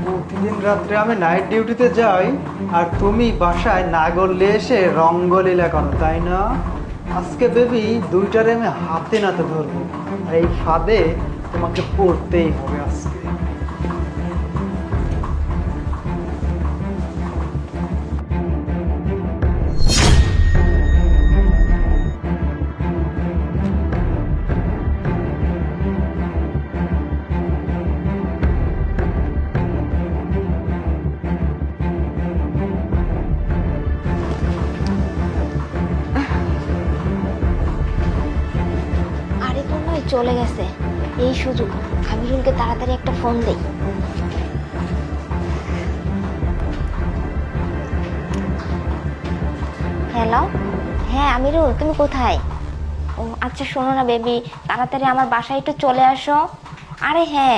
প্রতিদিন রাত্রে আমি নাইট ডিউটিতে যাই আর তুমি বাসায় না গড়লে এসে রঙ্গলীলা করো, তাই না? আজকে বেবি দুইটারে আমি হাতে নাতে ধরবো, আর এই ফাঁদে তোমাকে পড়তেই হবে আজকে। আরে তো নয়, চলে গেছে। এই সুযোগ, আমিরুলকে তাড়াতাড়ি একটা ফোন দেই। হ্যালো, হ্যাঁ আমিরুল, তুমি কোথায়? ও আচ্ছা, শোনো না বেবি, তাড়াতাড়ি আমার বাসায় একটু চলে আসো। আরে হ্যাঁ,